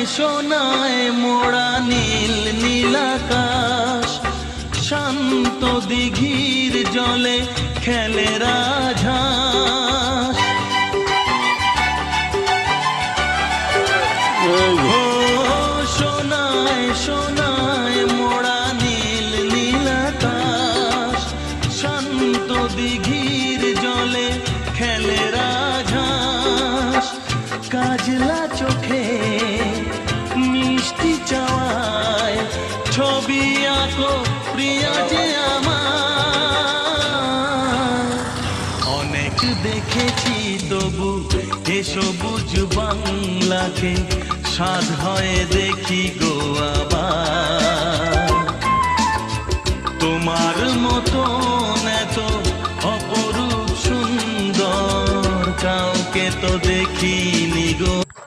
সোনায় মোড়া নীল নীলাকাশ, শান্ত দিঘির জলে খেলে রাজহাঁস। ও সোনায় সোনায় মোড়া নীল নীলাকাশ, শান্ত দিঘির জলে খেলে রাজহাঁস। কাজলা চোখে মিষ্টি চাওয়ায় ছবি আঁকো প্রিয়া যে আমার। অনেক দেখেছি তবু এ সবুজ বাংলাকে সাধ হয়ে দেখি গো আবার। তোমার মতন এত অপরূপ সুন্দর কাউকে তো দেখি